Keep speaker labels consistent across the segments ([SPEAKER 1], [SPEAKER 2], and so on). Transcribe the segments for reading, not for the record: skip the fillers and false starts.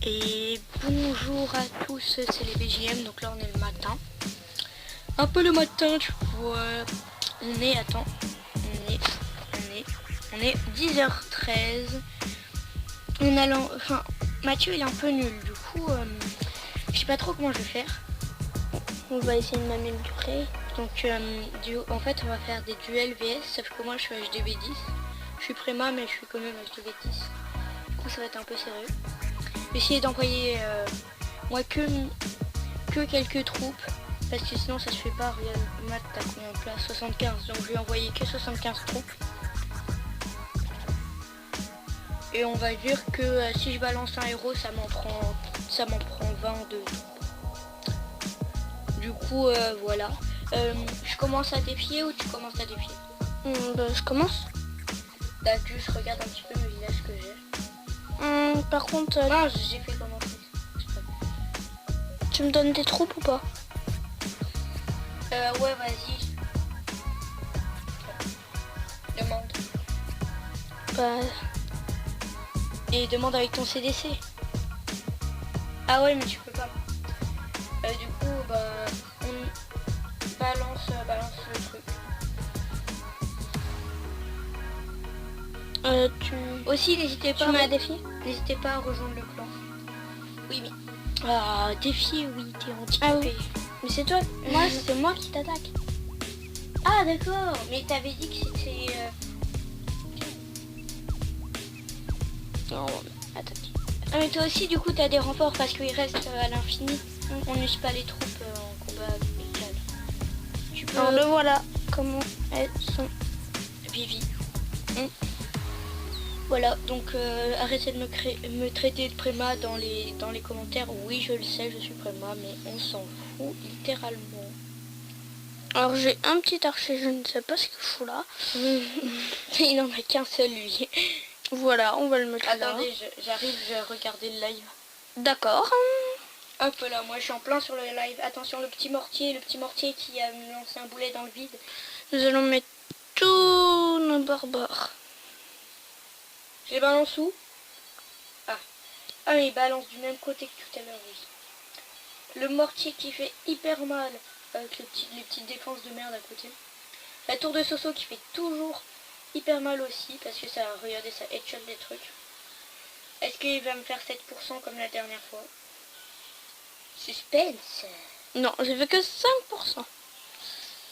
[SPEAKER 1] Et bonjour à tous, c'est les BJM, donc là on est le matin. Un peu le matin, tu vois. On est, attends, on est 10h13. Enfin, Mathieu il est un peu nul, du coup, je sais pas trop comment je vais faire. On va essayer de m'améliorer. Donc, en fait, on va faire des duels VS, sauf que moi je suis HDB 10. Je suis préma, mais je suis quand même HDB 10. Du coup, ça va être un peu sérieux. Je vais essayer d'envoyer moi que quelques troupes, parce que sinon ça se fait pas. Regarde, Matt, t'as combien de place? 75, donc je vais envoyer que 75 troupes. Et on va dire que si je balance un héros, ça m'en prend 22 troupes. Du coup, voilà. Je commence à défier ou tu commences à défier?
[SPEAKER 2] Je commence.
[SPEAKER 1] Là, juste regarde un petit peu le village que j'ai.
[SPEAKER 2] Par contre,
[SPEAKER 1] non, j'ai fait comment?
[SPEAKER 2] tu me donnes des troupes ou pas?
[SPEAKER 1] Ouais, vas-y. Demande. Et demande avec ton CDC. Ah ouais, mais tu peux pas. Du coup, on balance le truc. Aussi, n'hésitez pas.
[SPEAKER 2] Tu m'as défié?
[SPEAKER 1] N'hésitez pas à rejoindre le clan. Oui, mais. Ah, défier, oui, t'es handicapé.
[SPEAKER 2] Ah oui. Mais c'est toi. Moi, c'est moi qui t'attaque.
[SPEAKER 1] Ah, d'accord. Mais t'avais dit que c'était.
[SPEAKER 2] Non, attaque.
[SPEAKER 1] Ah, mais toi aussi, du coup, t'as des renforts parce qu'ils restent à l'infini. On n'use pas les troupes en combat amical. Tu peux.
[SPEAKER 2] Alors le voilà. Comment elles sont.
[SPEAKER 1] Vivi. Voilà, donc arrêtez de me traiter de préma dans les commentaires. Oui, je le sais, je suis préma, mais on s'en fout littéralement.
[SPEAKER 2] Alors j'ai un petit archer, je ne sais pas ce qu'il fout là.
[SPEAKER 1] Il n'en a qu'un seul, lui.
[SPEAKER 2] Voilà, on va le mettre là.
[SPEAKER 1] Attendez, j'arrive, je vais regarder le live.
[SPEAKER 2] D'accord.
[SPEAKER 1] Hop là, moi je suis en plein sur le live. Attention, le petit mortier qui a lancé un boulet dans le vide.
[SPEAKER 2] Nous allons mettre tous nos barbares.
[SPEAKER 1] Je les balance où? Ah, mais il balance du même côté que tout à l'heure, oui. Le mortier qui fait hyper mal avec les petites défenses de merde à côté. La tour de Soso qui fait toujours hyper mal aussi parce que ça, regardez, ça headshot des trucs. Est-ce qu'il va me faire 7% comme la dernière fois? Suspense.
[SPEAKER 2] Non, j'ai fait que 5%.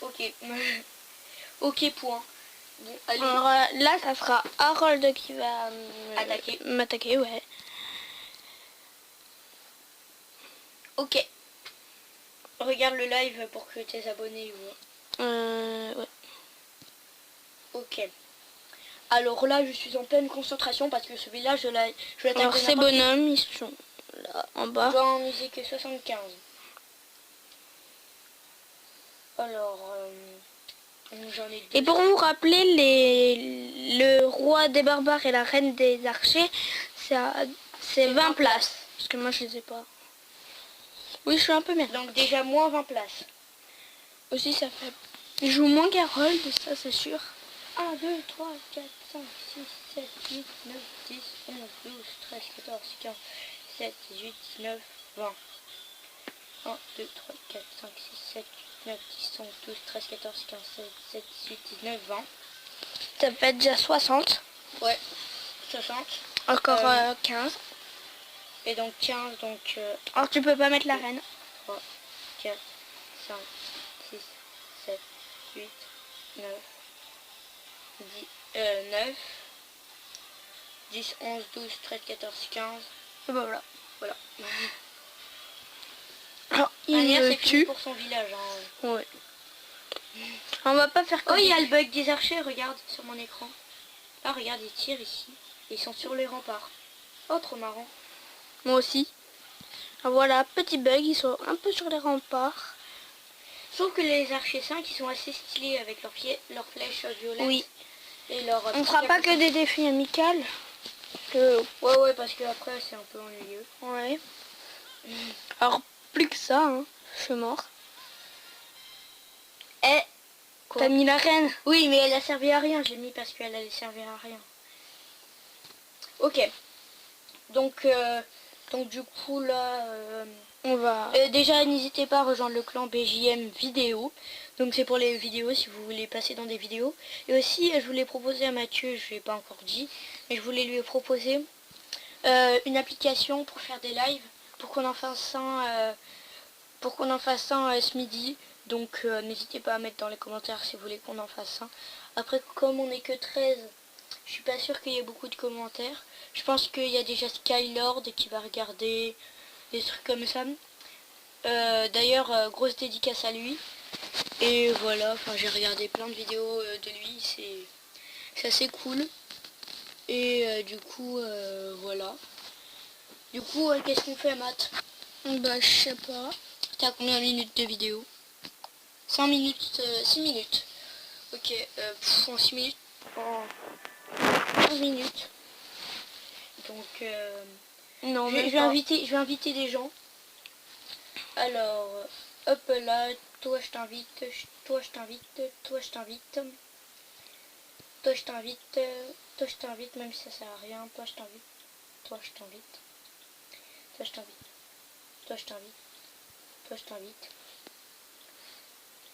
[SPEAKER 1] Ok. Ok, point. Bon, allez.
[SPEAKER 2] Alors là, ça sera Harold qui va m'attaquer, ouais.
[SPEAKER 1] Ok. Regarde le live pour que tes abonnés voient.
[SPEAKER 2] Ouais.
[SPEAKER 1] Ok. Alors là, je suis en pleine concentration parce que ce village, je l'attaque.
[SPEAKER 2] Alors ces bonhommes, ils sont là, en bas.
[SPEAKER 1] Je dois en miser que 75. Alors, j'en ai deux.
[SPEAKER 2] Et pour vous rappeler, le roi des barbares et la reine des archers, c'est 20 places. Parce que moi, je les ai pas. Oui, je suis un peu merde.
[SPEAKER 1] Donc déjà moins 20 places.
[SPEAKER 2] Aussi, ça fait... Je joue moins qu'Harold, ça c'est sûr.
[SPEAKER 1] 1, 2, 3, 4, 5, 6, 7, 8, 9, 10, 11, 12, 13, 14, 15, 17, 18, 19, 20. 1, 2, 3, 4, 5, 6, 7, 8, 9, 10, 11, 12, 13, 14, 15, 16, 17, 18, 19, 20.
[SPEAKER 2] Ça fait déjà 60.
[SPEAKER 1] Ouais, 60.
[SPEAKER 2] Encore 15.
[SPEAKER 1] Et donc 15, donc...
[SPEAKER 2] Alors tu peux pas mettre la reine.
[SPEAKER 1] 3, 4, 5, 6, 7, 8, 9, 9, 10, 11, 12, 13, 14, 15.
[SPEAKER 2] Et bah voilà.
[SPEAKER 1] Voilà.
[SPEAKER 2] Alors, il me tue.
[SPEAKER 1] Pour son village. Hein.
[SPEAKER 2] Ouais. On va pas faire comme...
[SPEAKER 1] Oh, il y a le bug des archers, regarde, sur mon écran. Là, regarde, ils tirent ici. Ils sont sur les remparts. Oh, trop marrant.
[SPEAKER 2] Moi aussi. Alors voilà, petit bug, ils sont un peu sur les remparts.
[SPEAKER 1] Sauf que les archers 5, ils sont assez stylés avec leurs flèches violettes.
[SPEAKER 2] Oui.
[SPEAKER 1] Et leur
[SPEAKER 2] On fera pas que des défis amicales. Que...
[SPEAKER 1] Ouais, parce que après c'est un peu ennuyeux.
[SPEAKER 2] Ouais. Alors, plus que ça, hein. Je suis mort.
[SPEAKER 1] Eh,
[SPEAKER 2] t'as mis la reine?
[SPEAKER 1] Oui, mais elle a servi à rien. Je l'ai mis parce qu'elle allait servir à rien. Ok. Donc, Donc du coup là,
[SPEAKER 2] On va...
[SPEAKER 1] déjà n'hésitez pas à rejoindre le clan BJM vidéo. Donc c'est pour les vidéos si vous voulez passer dans des vidéos. Et aussi je voulais proposer à Mathieu, je ne l'ai pas encore dit, mais je voulais lui proposer une application pour faire des lives, pour qu'on en fasse un, ce midi. Donc n'hésitez pas à mettre dans les commentaires si vous voulez qu'on en fasse un. Après comme on n'est que 13, je suis pas sûre qu'il y ait beaucoup de commentaires. Je pense qu'il y a déjà Skylord qui va regarder des trucs comme ça. D'ailleurs, grosse dédicace à lui. Et voilà, enfin j'ai regardé plein de vidéos de lui, c'est assez cool. Et du coup, voilà. Du coup, qu'est-ce qu'on fait, Matt?
[SPEAKER 2] Bah, je sais pas.
[SPEAKER 1] T'as combien de minutes de vidéo? 5 minutes, 6 minutes. Ok, en 6 minutes. En 15 minutes. Donc,
[SPEAKER 2] Non,
[SPEAKER 1] je vais inviter des gens. Alors, hop là, toi je t'invite, toi je t'invite, toi je t'invite, toi je t'invite, toi je t'invite, même si ça sert à rien, toi je t'invite, toi je t'invite, toi je t'invite, toi je t'invite, toi je t'invite,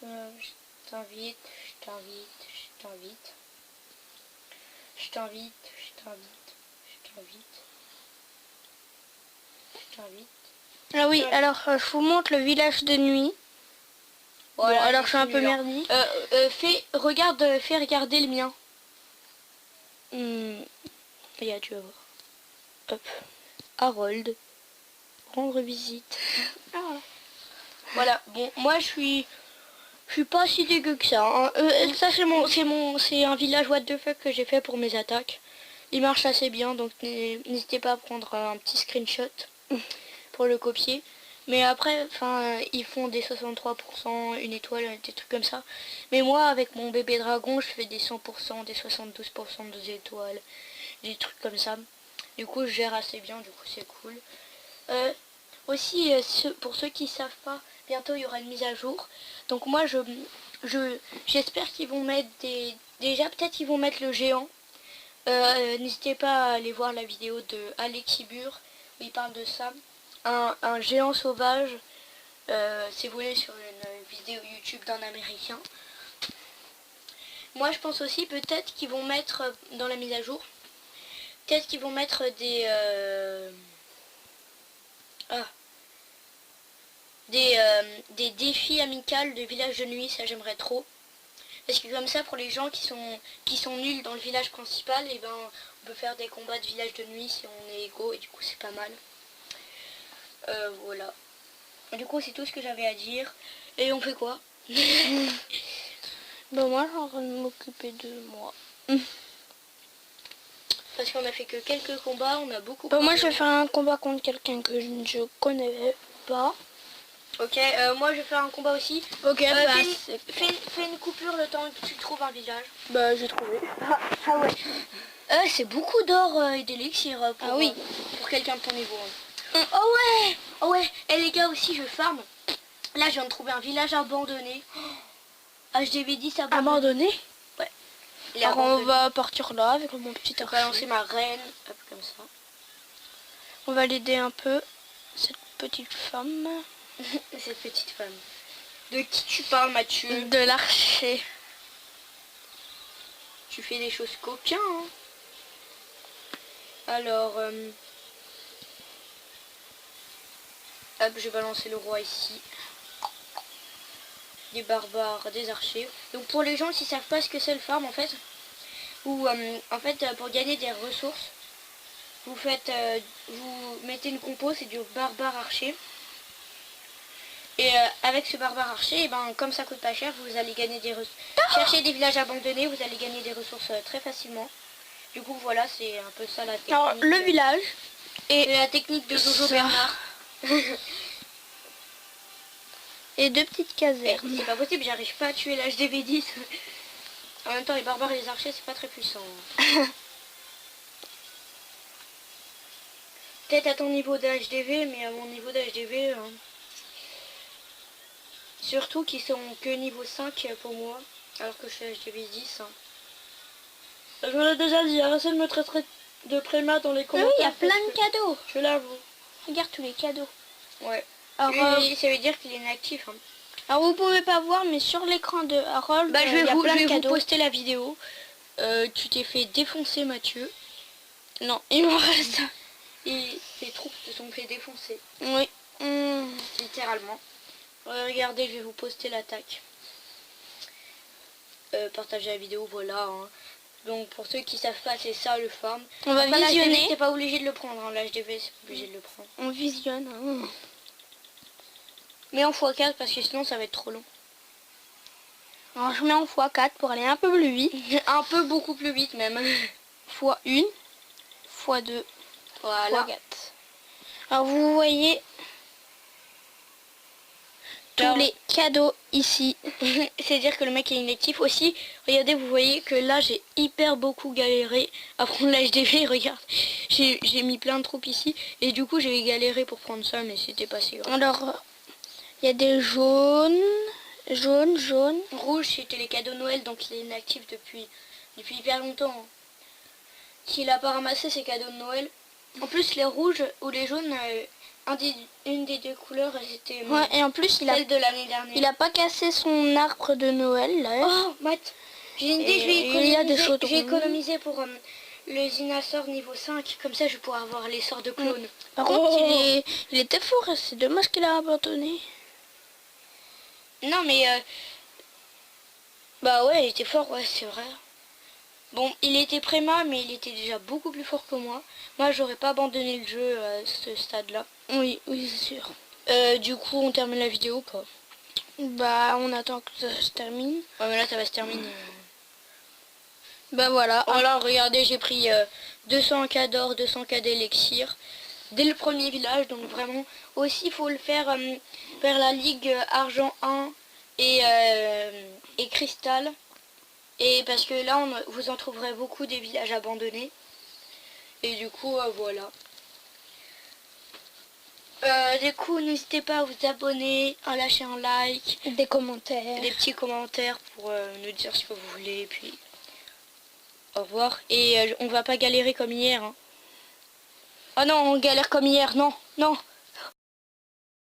[SPEAKER 1] je t'invite, je t'invite, je t'invite, je t'invite, je t'invite, je t'invite, je t'invite.
[SPEAKER 2] Ah oui, alors je vous montre le village de nuit.
[SPEAKER 1] Voilà,
[SPEAKER 2] bon, alors je suis un peu
[SPEAKER 1] nul, hein.
[SPEAKER 2] merdique.
[SPEAKER 1] Fais regarder le mien.
[SPEAKER 2] Regarde, tu vas voir.
[SPEAKER 1] Hop. Harold. Rendre visite. Voilà. Bon, moi je suis pas si dégueu que ça. Hein. Ça c'est un village what the fuck que j'ai fait pour mes attaques. Il marche assez bien, donc n'hésitez pas à prendre un petit screenshot pour le copier. Mais après, enfin, ils font des 63%, une étoile, des trucs comme ça. Mais moi, avec mon bébé dragon, je fais des 100%, des 72% de 2 étoiles, des trucs comme ça. Du coup, je gère assez bien, du coup, c'est cool. Aussi, pour ceux qui ne savent pas, bientôt il y aura une mise à jour. Donc moi, j'espère qu'ils vont mettre déjà, peut-être qu'ils vont mettre le géant. N'hésitez pas à aller voir la vidéo de Alexibur, où il parle de ça. Un géant sauvage, c'est volé sur une vidéo YouTube d'un Américain. Moi, je pense aussi peut-être qu'ils vont mettre dans la mise à jour, peut-être qu'ils vont mettre des défis amicaux de village de nuit, ça j'aimerais trop. Parce que comme ça, pour les gens qui sont nuls dans le village principal, et ben on peut faire des combats de village de nuit si on est égaux, et du coup c'est pas mal. Voilà. Du coup c'est tout ce que j'avais à dire. Et on fait quoi?
[SPEAKER 2] Bah moi, j'ai en train de m'occuper de moi.
[SPEAKER 1] Parce qu'on a fait que quelques combats, on a beaucoup...
[SPEAKER 2] Bah moi, je vais faire un combat contre quelqu'un que je ne connais pas.
[SPEAKER 1] Ok, moi je vais faire un combat aussi.
[SPEAKER 2] Ok,
[SPEAKER 1] fais une coupure le temps que tu trouves un village.
[SPEAKER 2] Bah j'ai trouvé.
[SPEAKER 1] Ah ouais. C'est beaucoup d'or et d'élixir pour,
[SPEAKER 2] ah oui.
[SPEAKER 1] Pour quelqu'un de ton niveau. Oh ouais. Et les gars aussi je farm. Là je viens de trouver un village abandonné. HDV10
[SPEAKER 2] Abandonné.
[SPEAKER 1] Ouais.
[SPEAKER 2] Alors on va partir là avec mon petit
[SPEAKER 1] archer. Je vais lancer ma reine. Hop, comme ça.
[SPEAKER 2] On va l'aider un peu, cette petite femme.
[SPEAKER 1] Cette petite femme. De qui tu parles, Mathieu?
[SPEAKER 2] De l'archer.
[SPEAKER 1] Tu fais des choses coquins, hein. Alors, hop, je vais balancer le roi ici. Des barbares, des archers. Donc pour les gens qui ne savent pas ce que c'est le farm, en fait, ou en fait pour gagner des ressources, vous mettez une compo, c'est du barbare archer. Et avec ce barbare archer, et ben, comme ça coûte pas cher, vous allez gagner des ressources. Cherchez des villages abandonnés, vous allez gagner des ressources très facilement. Du coup voilà, c'est un peu ça la technique.
[SPEAKER 2] Alors le village
[SPEAKER 1] et la technique de Jojo Bernard.
[SPEAKER 2] Et deux petites casernes.
[SPEAKER 1] C'est pas possible, j'arrive pas à tuer l'HDV10. En même temps les barbares et les archers c'est pas très puissant. Peut-être à ton niveau d'HDV, mais à mon niveau d'HDV... Surtout qu'ils sont que niveau 5 pour moi, alors que je suis HDV 10. Hein. Je me l'ai déjà dit, arrêtez de me traiter de prémat dans les commentaires.
[SPEAKER 2] Oui, il y a plein de cadeaux.
[SPEAKER 1] Je l'avoue. Regarde tous les cadeaux.
[SPEAKER 2] Ouais.
[SPEAKER 1] Alors,
[SPEAKER 2] Ça veut dire qu'il est inactif. Hein.
[SPEAKER 1] alors vous pouvez pas voir, mais sur l'écran de Harold,
[SPEAKER 2] Bah,
[SPEAKER 1] il y a plein de
[SPEAKER 2] vous
[SPEAKER 1] cadeaux.
[SPEAKER 2] poster la vidéo. Tu t'es fait défoncer, Mathieu.
[SPEAKER 1] Non, il m'en reste.
[SPEAKER 2] Et tes troupes se sont fait défoncer.
[SPEAKER 1] Oui.
[SPEAKER 2] Littéralement. Regardez, je vais vous poster l'attaque. Partagez la vidéo, voilà. Hein. Donc pour ceux qui savent pas, c'est ça le farm.
[SPEAKER 1] On va visionner.
[SPEAKER 2] T'es pas obligé de le prendre, hein. L'HDV c'est obligé de le prendre.
[SPEAKER 1] On visionne. Hein.
[SPEAKER 2] Mais en x4 parce que sinon ça va être trop long.
[SPEAKER 1] Alors je mets en x4 pour aller un peu plus vite.
[SPEAKER 2] Un peu beaucoup plus vite même.
[SPEAKER 1] x1, x2,
[SPEAKER 2] Voilà.
[SPEAKER 1] x4. Alors vous voyez tous les cadeaux ici.
[SPEAKER 2] C'est-à-dire que le mec est inactif aussi. Regardez, vous voyez que là j'ai hyper beaucoup galéré à prendre l'HDV. Regarde, j'ai mis plein de troupes ici. Et du coup j'ai galéré pour prendre ça, mais c'était pas si grave.
[SPEAKER 1] Alors il y a des jaunes. Jaune.
[SPEAKER 2] Rouge, c'était les cadeaux Noël, donc il est inactif depuis hyper longtemps. S'il a pas ramassé ses cadeaux de Noël. En plus les rouges ou les jaunes, une des deux couleurs, c'était
[SPEAKER 1] Ouais, et en plus
[SPEAKER 2] celle de l'année dernière.
[SPEAKER 1] il a pas cassé son arbre de Noël là.
[SPEAKER 2] Oh, Matt, j'ai une idée, je vais économiser pour le Zinasor niveau 5, comme ça je vais pouvoir avoir les sorts de clones.
[SPEAKER 1] Par contre, il était fort, c'est dommage qu'il a abandonné.
[SPEAKER 2] Non mais bah ouais, il était fort, ouais, c'est vrai. Bon, il était préma, mais il était déjà beaucoup plus fort que moi. Moi, j'aurais pas abandonné le jeu à ce stade-là.
[SPEAKER 1] Oui, c'est sûr.
[SPEAKER 2] Du coup, on termine la vidéo, quoi.
[SPEAKER 1] Bah, on attend que ça se termine.
[SPEAKER 2] Ouais, mais là, ça va se terminer.
[SPEAKER 1] Bah voilà.
[SPEAKER 2] Alors, regardez, j'ai pris 200 cas d'or, 200 cas d'élixir dès le premier village. Donc, vraiment, aussi, il faut le faire vers la ligue argent 1 et cristal. Et parce que là, vous en trouverez beaucoup des villages abandonnés. Et du coup, voilà. Du coup, n'hésitez pas à vous abonner, à lâcher un like.
[SPEAKER 1] Des commentaires.
[SPEAKER 2] Des petits commentaires pour nous dire ce que vous voulez. Et puis, au revoir. Et on va pas galérer comme hier. Hein. Oh non, on galère comme hier. Non.